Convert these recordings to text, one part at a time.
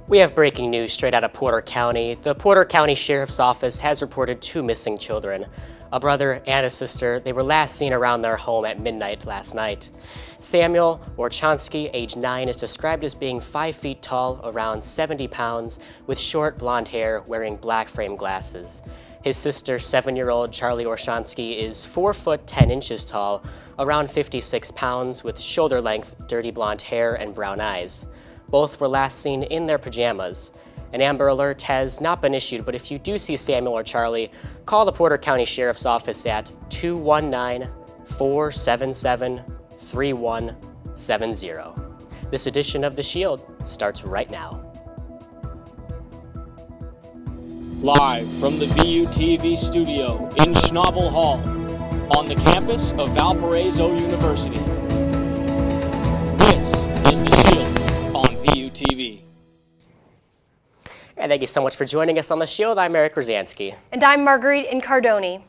We have breaking news straight out of Porter County. The Porter County Sheriff's Office has reported 2 missing children. A brother and a sister. They were last seen around their home at midnight last night. Samuel Ruzanski, age 9, is described as being 5 feet tall, around 70 pounds, with short blonde hair, wearing black frame glasses. His sister, 7-year-old Charlie Ruzanski, is 4 foot 10 inches tall, around 56 pounds, with shoulder-length, dirty blonde hair and brown eyes. Both were last seen in their pajamas. An Amber Alert has not been issued, but if you do see Samuel or Charlie, call the Porter County Sheriff's Office at 219-477-3170. This edition of The Shield starts right now. Live from the VUTV studio in Schnabel Hall on the campus of Valparaiso University. This is The Shield on VUTV. And thank you so much for joining us on The Shield. I'm Ruzanski. And I'm Marguerite Incardone.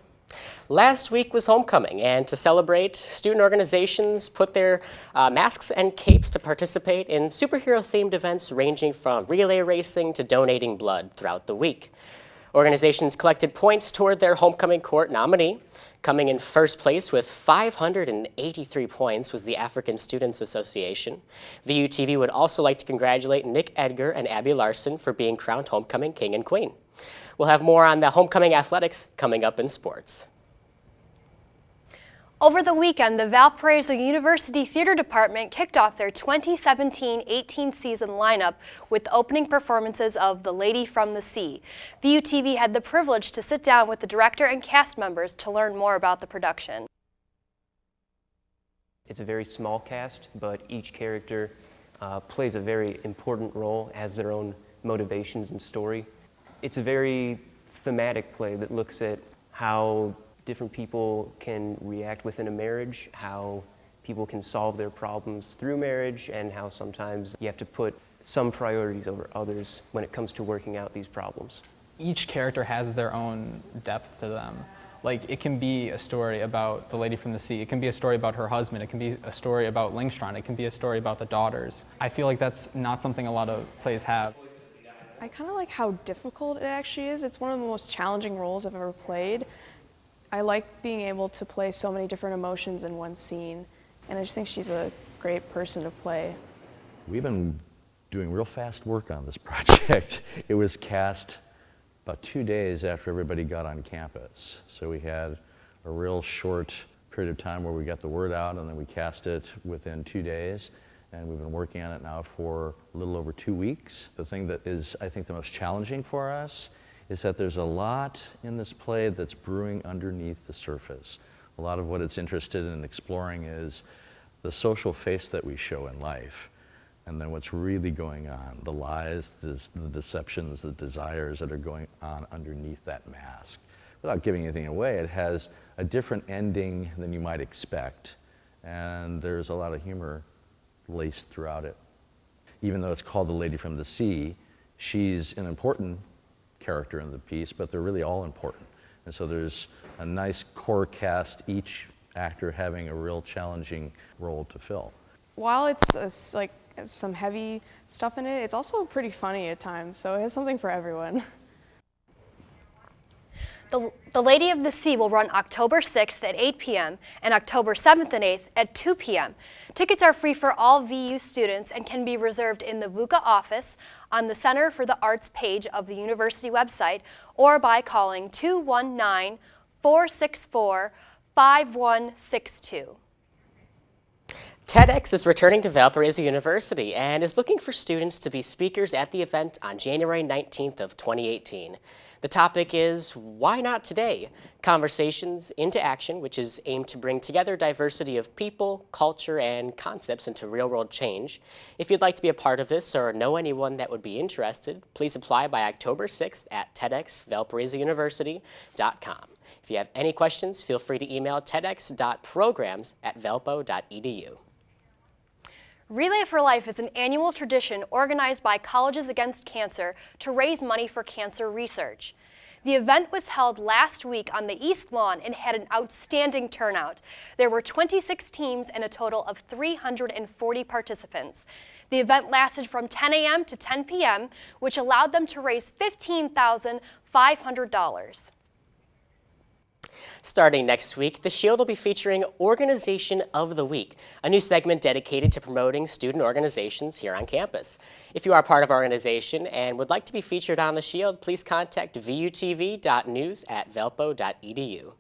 Last week was homecoming, and to celebrate, student organizations put their masks and capes to participate in superhero-themed events ranging from relay racing to donating blood throughout the week. Organizations collected points toward their homecoming court nominee. Coming in first place with 583 points was the African Students Association. VUTV would also like to congratulate Nick Edgar and Abby Larson for being crowned homecoming king and queen. We'll have more on the homecoming athletics coming up in sports. Over the weekend, the Valparaiso University Theater Department kicked off their 2017-18 season lineup with opening performances of The Lady from the Sea. VUTV had the privilege to sit down with the director and cast members to learn more about the production. It's a very small cast, but each character plays a very important role, has their own motivations and story. It's a very thematic play that looks at how different people can react within a marriage, how people can solve their problems through marriage, and how sometimes you have to put some priorities over others when it comes to working out these problems. Each character has their own depth to them. Like, it can be a story about the lady from the sea, it can be a story about her husband, it can be a story about Lingstrand, it can be a story about the daughters. I feel like that's not something a lot of plays have. I kind of like how difficult it actually is. It's one of the most challenging roles I've ever played. I like being able to play so many different emotions in one scene, and I just think she's a great person to play. We've been doing real fast work on this project. It was cast about 2 days after everybody got on campus. So we had a real short period of time where we got the word out, and then we cast it within 2 days. And we've been working on it now for a little over 2 weeks. The thing that is, I think, the most challenging for us is that there's a lot in this play that's brewing underneath the surface. A lot of what it's interested in exploring is the social face that we show in life, and then what's really going on, the lies, the deceptions, the desires that are going on underneath that mask. Without giving anything away, it has a different ending than you might expect, and there's a lot of humor laced throughout it. Even though it's called The Lady from the Sea, she's an important character in the piece, but they're really all important. And so there's a nice core cast, each actor having a real challenging role to fill. While it's like some heavy stuff in it, it's also pretty funny at times, so it has something for everyone. The Lady of the Sea will run October 6th at 8 p.m. and October 7th and 8th at 2 p.m. Tickets are free for all VU students and can be reserved in the VUCA office, on the Center for the Arts page of the university website, or by calling 219-464-5162. TEDx is returning to Valparaiso University and is looking for students to be speakers at the event on January 19th of 2018. The topic is Why Not Today? Conversations into Action, which is aimed to bring together diversity of people, culture, and concepts into real-world change. If you'd like to be a part of this or know anyone that would be interested, please apply by October 6th at TEDxValparaisoUniversity.com. If you have any questions, feel free to email tedx.programs@valpo.edu. Relay for Life is an annual tradition organized by Colleges Against Cancer to raise money for cancer research. The event was held last week on the East Lawn and had an outstanding turnout. There were 26 teams and a total of 340 participants. The event lasted from 10 a.m. to 10 p.m., which allowed them to raise $15,500. Starting next week, the Shield will be featuring Organization of the Week, a new segment dedicated to promoting student organizations here on campus. If you are part of our organization and would like to be featured on the Shield, please contact vutv.news@valpo.edu.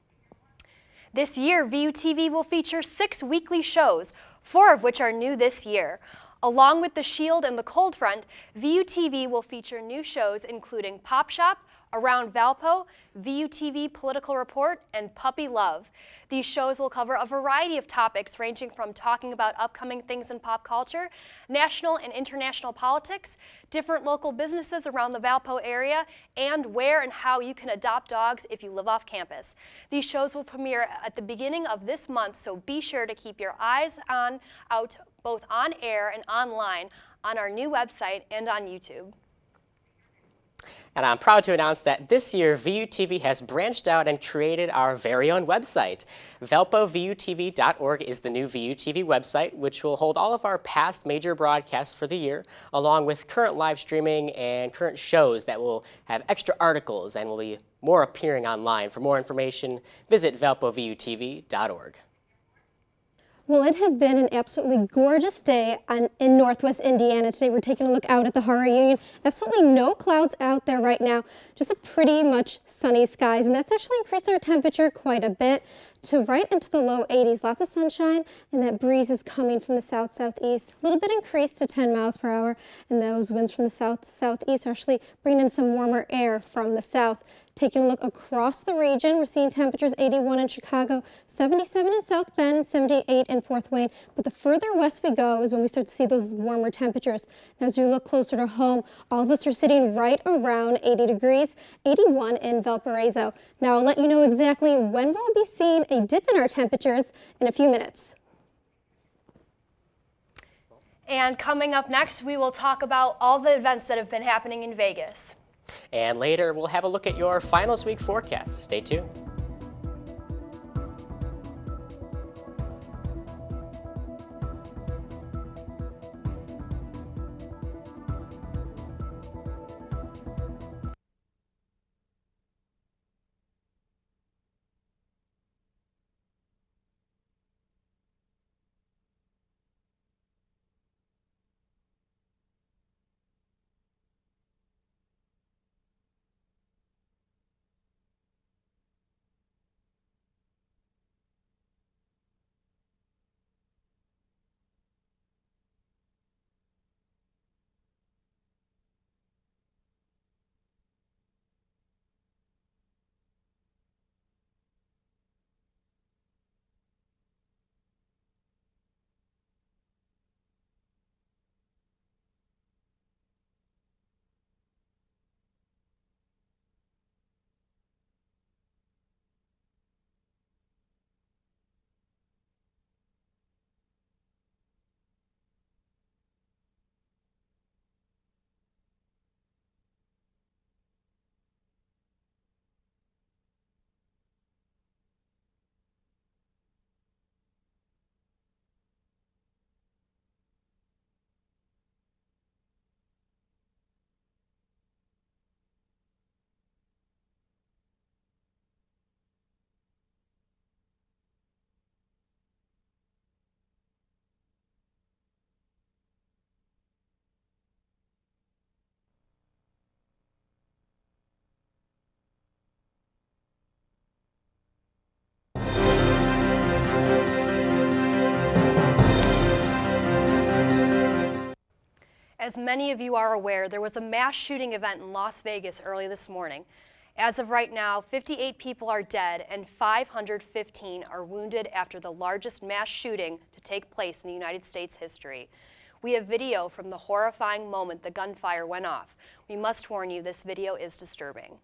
This year, VUTV will feature 6 weekly shows, 4 of which are new this year. Along with the Shield and the Cold Front, VUTV will feature new shows including Pop Shop, Around Valpo, VUTV Political Report, and Puppy Love. These shows will cover a variety of topics ranging from talking about upcoming things in pop culture, national and international politics, different local businesses around the Valpo area, and where and how you can adopt dogs if you live off campus. These shows will premiere at the beginning of this month, so be sure to keep your eyes out both on air and online on our new website and on YouTube. And I'm proud to announce that this year, VUTV has branched out and created our very own website. ValpoVUTV.org is the new VUTV website, which will hold all of our past major broadcasts for the year, along with current live streaming and current shows that will have extra articles and will be more appearing online. For more information, visit ValpoVUTV.org. Well, it has been an absolutely gorgeous day in Northwest Indiana today. We're taking a look out at the Horror Union. Absolutely no clouds out there right now, just a pretty much sunny skies, and that's actually increased our temperature quite a bit to right into the low 80s. Lots of sunshine, and that breeze is coming from the south-southeast. A little bit increased to 10 miles per hour, and those winds from the south-southeast are actually bringing in some warmer air from the south. Taking a look across the region, we're seeing temperatures 81 in Chicago, 77 in South Bend, and 78 in Fort Wayne. But the further west we go is when we start to see those warmer temperatures. Now, as we look closer to home, all of us are sitting right around 80 degrees, 81 in Valparaiso. Now, I'll let you know exactly when we'll be seeing a dip in our temperatures in a few minutes. And coming up next, we will talk about all the events that have been happening in Vegas. And later, we'll have a look at your finals week forecast. Stay tuned. As many of you are aware, there was a mass shooting event in Las Vegas early this morning. As of right now, 58 people are dead and 515 are wounded after the largest mass shooting to take place in the United States history. We have video from the horrifying moment the gunfire went off. We must warn you, this video is disturbing.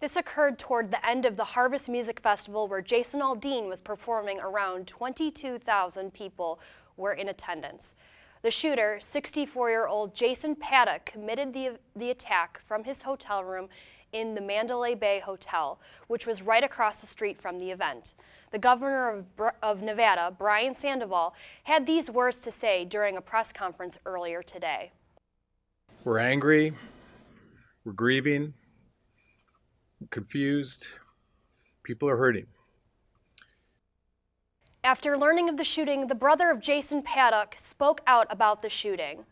This occurred toward the end of the Harvest Music Festival, where Jason Aldean was performing. Around 22,000 people were in attendance. The shooter, 64-year-old Jason Paddock, committed the attack from his hotel room in the Mandalay Bay Hotel, which was right across the street from the event. The governor of Nevada, Brian Sandoval, had these words to say during a press conference earlier today. We're angry, we're grieving, confused, people are hurting. After learning of the shooting, the brother of Jason Paddock spoke out about the shooting.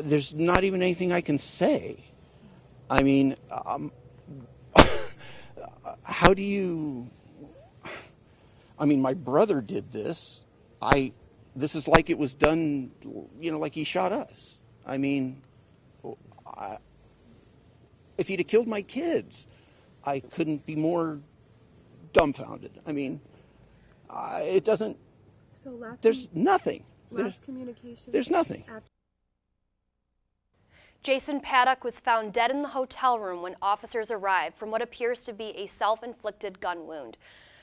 There's not even anything I can say. I mean, how do you, I mean, my brother did this. This is like it was done, you know, like he shot us. I mean, if he'd have killed my kids, I couldn't be more dumbfounded. I mean, it doesn't, there's nothing. There's nothing. Jason Paddock was found dead in the hotel room when officers arrived from what appears to be a self-inflicted gun wound.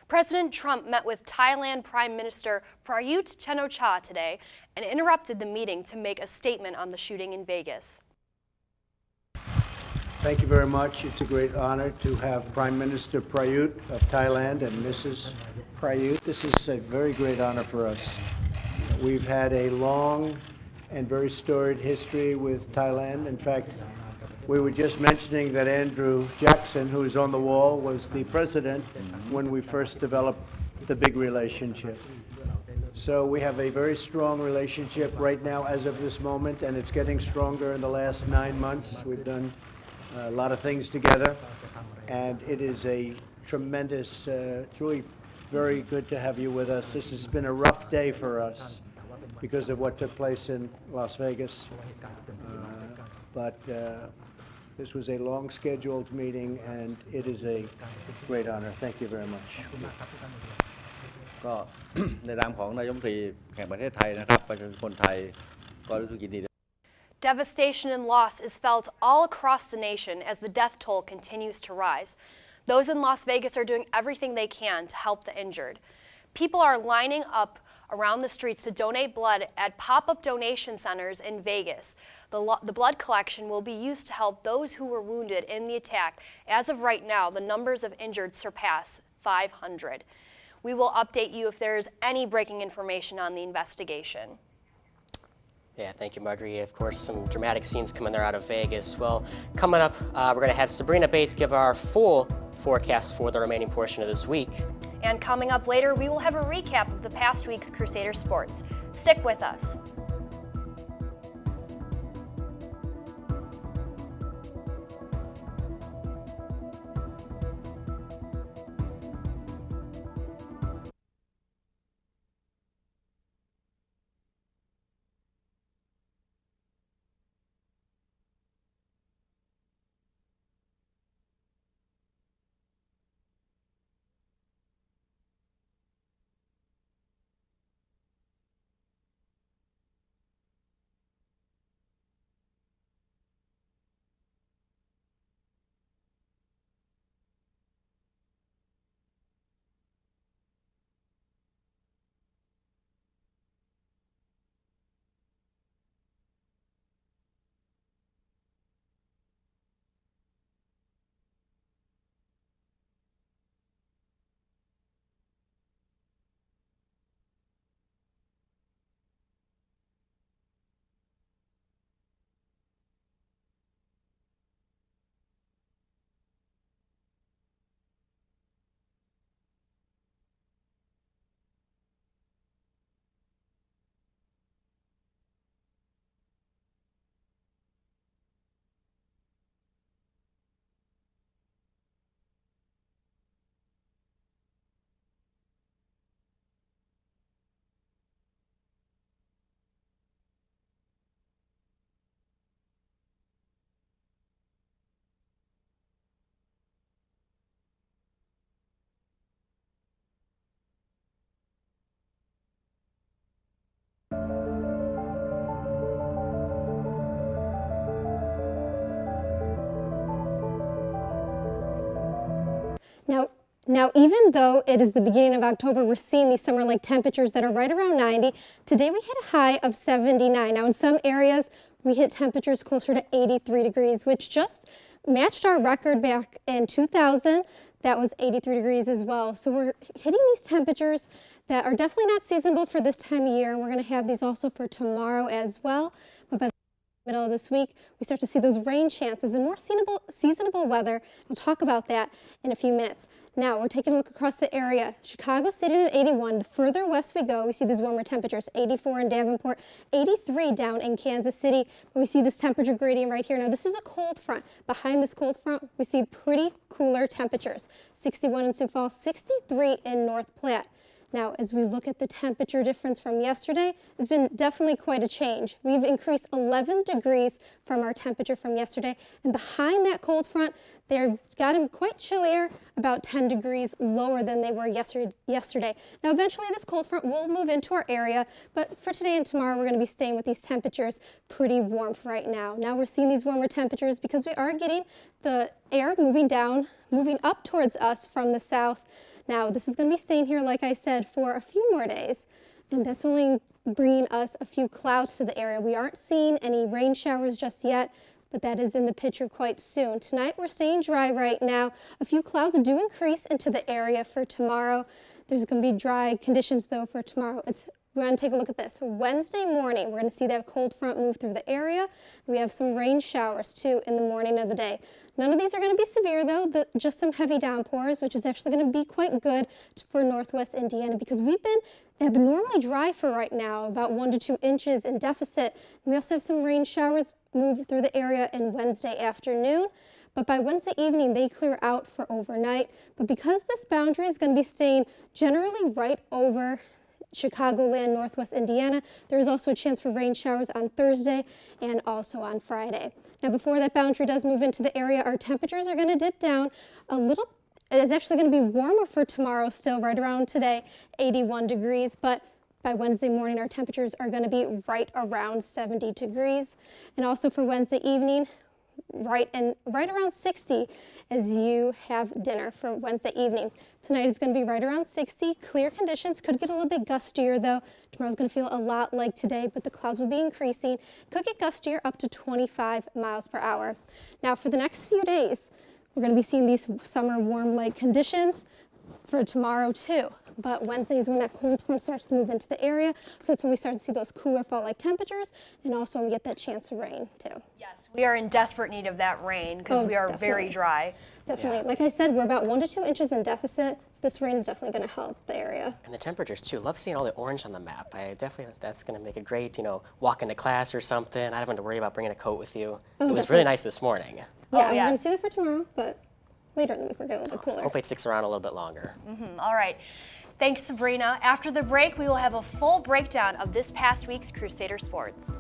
President Trump met with Thailand Prime Minister Prayut Chan-o-cha today and interrupted the meeting to make a statement on the shooting in Vegas. Thank you very much. It's a great honor to have Prime Minister Prayut of Thailand and Mrs. Prayut. This is a very great honor for us. We've had a long and very storied history with Thailand. In fact, we were just mentioning that Andrew Jackson, who is on the wall, was the president when we first developed the big relationship. So we have a very strong relationship right now as of this moment, and it's getting stronger in the last 9 months. We've done a lot of things together, and it is a tremendous, it's really very good to have you with us. This has been a rough day for us because of what took place in Las Vegas, but this was a long scheduled meeting, and it is a great honor. Thank you very much. ก็ ในนามของนายกรัฐมนตรีแห่งประเทศไทยนะครับประชาชนคนไทยก็รู้สึกยินดี Devastation and loss is felt all across the nation as the death toll continues to rise. Those in Las Vegas are doing everything they can to help the injured. People are lining up around the streets to donate blood at pop-up donation centers in Vegas. The blood collection will be used to help those who were wounded in the attack. As of right now, the numbers of injured surpass 500. We will update you if there is any breaking information on the investigation. Yeah, thank you, Marguerite. Of course, some dramatic scenes coming there out of Vegas. Well, coming up, we're going to have Sabrina Bates give our full forecast for the remaining portion of this week. And coming up later, we will have a recap of the past week's Crusader sports. Stick with us. Now, Now, even though it is the beginning of October, we're seeing these summer-like temperatures that are right around 90. Today we hit a high of 79. Now, in some areas, we hit temperatures closer to 83 degrees, which just matched our record back in 2000. That was 83 degrees as well. So we're hitting these temperatures that are definitely not seasonable for this time of year, and we're going to have these also for tomorrow as well. But by middle of this week, we start to see those rain chances and more seasonable weather. We'll talk about that in a few minutes. Now, we're taking a look across the area. Chicago sitting at 81. The further west we go, we see these warmer temperatures, 84 in Davenport, 83 down in Kansas City. But we see this temperature gradient right here. Now, this is a cold front. Behind this cold front, we see pretty cooler temperatures, 61 in Sioux Falls, 63 in North Platte. Now, as we look at the temperature difference from yesterday, it's been definitely quite a change. We've increased 11 degrees from our temperature from yesterday, and behind that cold front, they've gotten quite chillier, about 10 degrees lower than they were yesterday. Now, eventually this cold front will move into our area, but for today and tomorrow, we're going to be staying with these temperatures pretty warm for right now. Now, we're seeing these warmer temperatures because we are getting the air moving up towards us from the south. Now, this is going to be staying here, like I said, for a few more days, and that's only bringing us a few clouds to the area. We aren't seeing any rain showers just yet, but that is in the picture quite soon. Tonight, we're staying dry right now. A few clouds do increase into the area for tomorrow. There's going to be dry conditions, though, for tomorrow. We're going to take a look at this. Wednesday morning, we're going to see that cold front move through the area. We have some rain showers, too, in the morning of the day. None of these are going to be severe, though, just some heavy downpours, which is actually going to be quite good for northwest Indiana because we've been abnormally dry for right now, about 1 to 2 inches in deficit. We also have some rain showers move through the area in Wednesday afternoon. But by Wednesday evening, they clear out for overnight. But because this boundary is going to be staying generally right over Chicagoland, northwest Indiana, there is also a chance for rain showers on Thursday and also on Friday. Now, before that boundary does move into the area, our temperatures are going to dip down a little. It's actually going to be warmer for tomorrow still, right around today, 81 degrees, but by Wednesday morning, our temperatures are going to be right around 70 degrees. And also for Wednesday evening, right around 60 as you have dinner for Wednesday evening. Tonight is going to be right around 60. Clear conditions could get a little bit gustier though. Tomorrow's going to feel a lot like today, but the clouds will be increasing. Could get gustier up to 25 miles per hour. Now for the next few days, we're going to be seeing these summer warm-like conditions for tomorrow too. But Wednesday is when that cold front starts to move into the area. So that's when we start to see those cooler fall-like temperatures and also when we get that chance of rain too. Yes, we are in desperate need of that rain because we are very dry. Definitely. Yeah. Like I said, we're about 1 to 2 inches in deficit. So this rain is definitely going to help the area. And the temperatures too. Love seeing all the orange on the map. That's going to make a great, walk into class or something. I don't have to worry about bringing a coat with you. It was really nice this morning. Yeah, we're going to see that for tomorrow, but later in the week we're going to get a little bit cooler. Hopefully it sticks around a little bit longer. All right. Thanks, Sabrina. After the break, we will have a full breakdown of this past week's Crusader sports.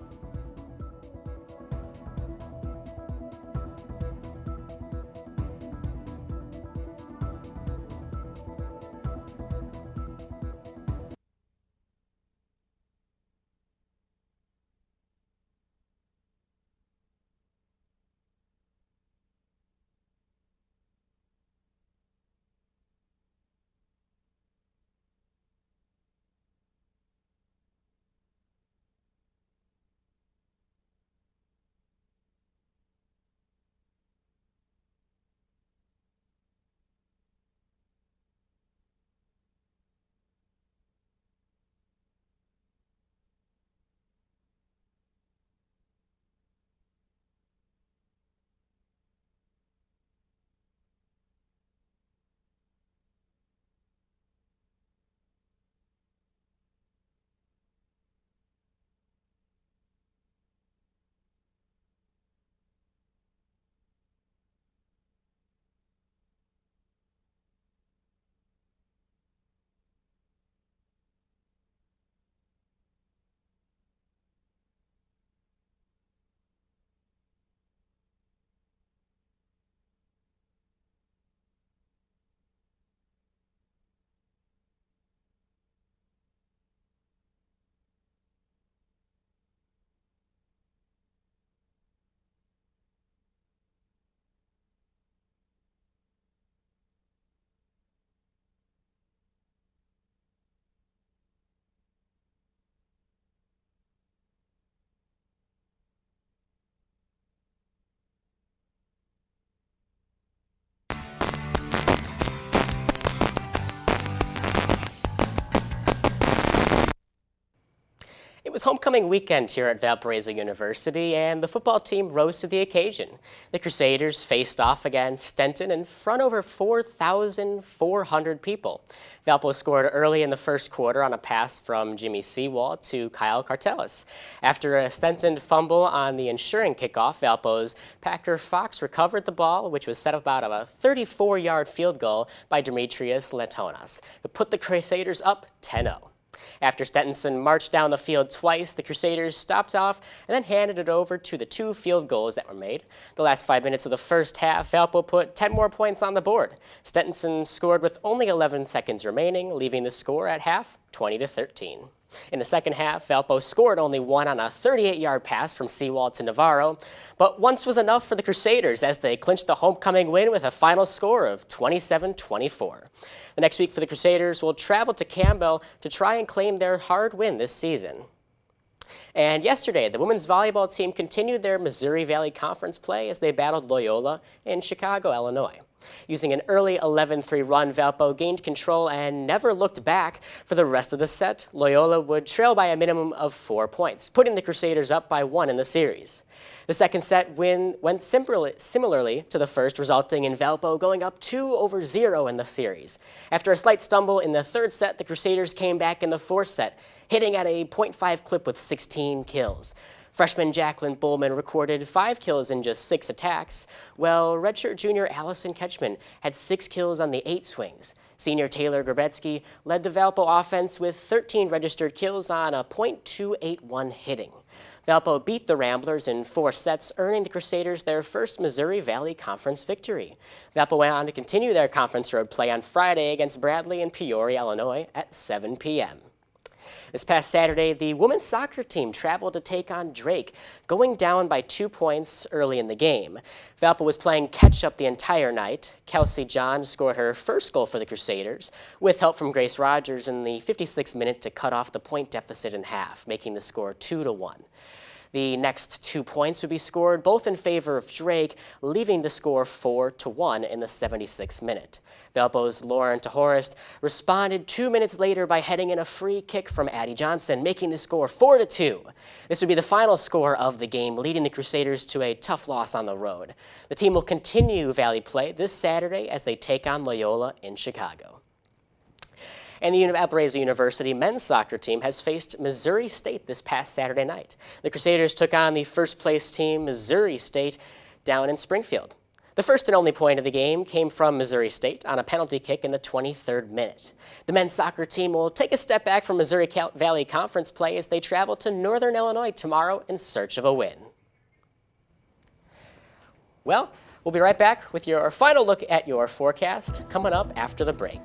It was homecoming weekend here at Valparaiso University, and the football team rose to the occasion. The Crusaders faced off against Stenton in front of over 4,400 people. Valpo scored early in the first quarter on a pass from Jimmy Seawall to Kyle Cartelis. After a Stenton fumble on the ensuing kickoff, Valpo's Packer Fox recovered the ball, which was set up out of a 34-yard field goal by Demetrius Letonas, who put the Crusaders up 10-0. After Stenton marched down the field twice, the Crusaders stopped off and then handed it over to the 2 field goals that were made. The last 5 minutes of the first half, Valpo put 10 more points on the board. Stenton scored with only 11 seconds remaining, leaving the score at half 20-13. In the second half, Valpo scored only one on a 38-yard pass from Seawall to Navarro, but once was enough for the Crusaders as they clinched the homecoming win with a final score of 27-24. The next week for the Crusaders will travel to Campbell to try and claim their hard win this season. And yesterday, the women's volleyball team continued their Missouri Valley Conference play as they battled Loyola in Chicago, Illinois. Using an early 11-3 run, Valpo gained control and never looked back. For the rest of the set, Loyola would trail by a minimum of 4 points, putting the Crusaders up by 1 in the series. The second set win went similarly to the first, resulting in Valpo going up 2-0 in the series. After a slight stumble in the third set, the Crusaders came back in the fourth set, hitting at a .5 clip with 16 kills. Freshman Jacqueline Bullman recorded 5 kills in just 6 attacks, while redshirt junior Allison Ketchman had 6 kills on the 8 swings. Senior Taylor Grabetsky led the Valpo offense with 13 registered kills on a .281 hitting. Valpo beat the Ramblers in 4 sets, earning the Crusaders their first Missouri Valley Conference victory. Valpo went on to continue their conference road play on Friday against Bradley in Peoria, Illinois at 7 p.m. This past Saturday, the women's soccer team traveled to take on Drake, going down by 2 points early in the game. Valpo was playing catch-up the entire night. Kelsey John scored her first goal for the Crusaders, with help from Grace Rogers in the 56th minute to cut off the point deficit in half, making the score 2-1. The next 2 points would be scored both in favor of Drake, leaving the score 4-1 in the 76th minute. Valpo's Lauren Tahorist responded 2 minutes later by heading in a free kick from Addie Johnson, making the score 4-2. This would be the final score of the game, leading the Crusaders to a tough loss on the road. The team will continue Valley play this Saturday as they take on Loyola in Chicago. And the Valparaiso University men's soccer team has faced Missouri State this past Saturday night. The Crusaders took on the first-place team, Missouri State, down in Springfield. The first and only point of the game came from Missouri State on a penalty kick in the 23rd minute. The men's soccer team will take a step back from Missouri Valley Conference play as they travel to Northern Illinois tomorrow in search of a win. Well, we'll be right back with your final look at your forecast coming up after the break.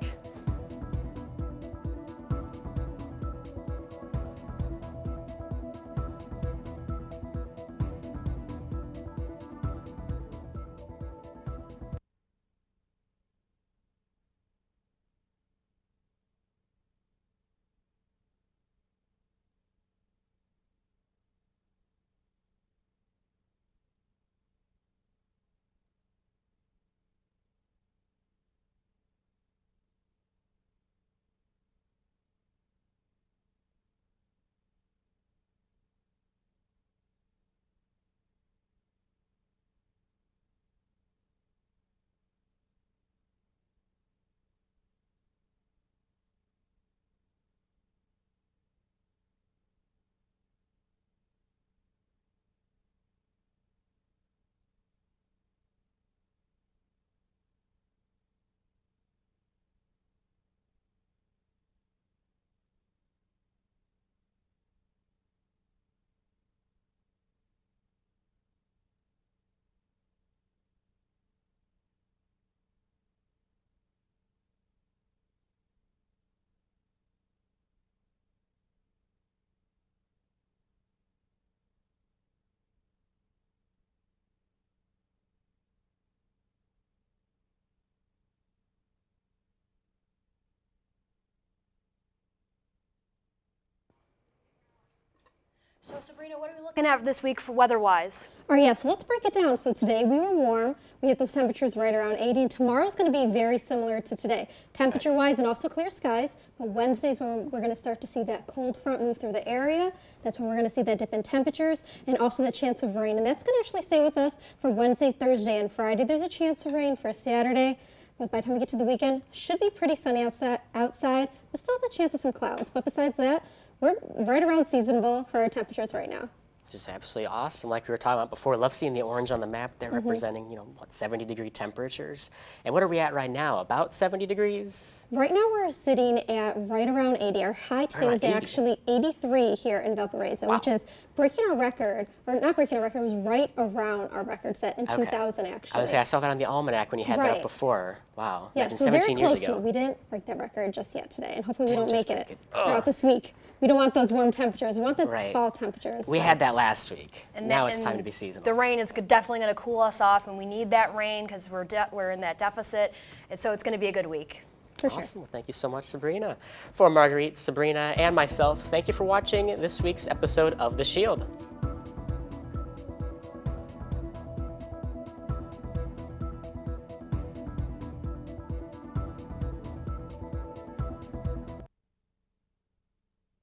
So Sabrina, what are we looking at this week for weather-wise? All right, yeah, so let's break it down. So today we were warm. We hit those temperatures right around 80. And tomorrow's going to be very similar to today, temperature-wise and also clear skies. But Wednesday's when we're going to start to see that cold front move through the area. That's when we're going to see that dip in temperatures and also the chance of rain. And that's going to actually stay with us for Wednesday, Thursday, and Friday. There's a chance of rain for Saturday. But by the time we get to the weekend, should be pretty sunny outside, but still the chance of some clouds. But besides that, we're right around seasonable for our temperatures right now. Just absolutely awesome. Like we were talking about before, love seeing the orange on the map there representing, 70-degree temperatures. And what are we at right now? About 70 degrees? Right now we're sitting at right around 80. Our high today was actually 83 here in Valparaiso, which is breaking our record, or not breaking our record, it was right around our record set in 2000 actually. I saw that on the almanac when you had that up before. Wow, yeah, back in so 17 very close years ago. to it. We didn't break that record just yet today, and hopefully we don't make it throughout this week. We don't want those warm temperatures. We want that fall temperatures. We had that last week. And now it's time to be seasonal. The rain is definitely going to cool us off, and we need that rain because we're in that deficit, and so it's going to be a good week. Awesome. Well, thank you so much, Sabrina. For Marguerite, Sabrina, and myself, thank you for watching this week's episode of The Shield.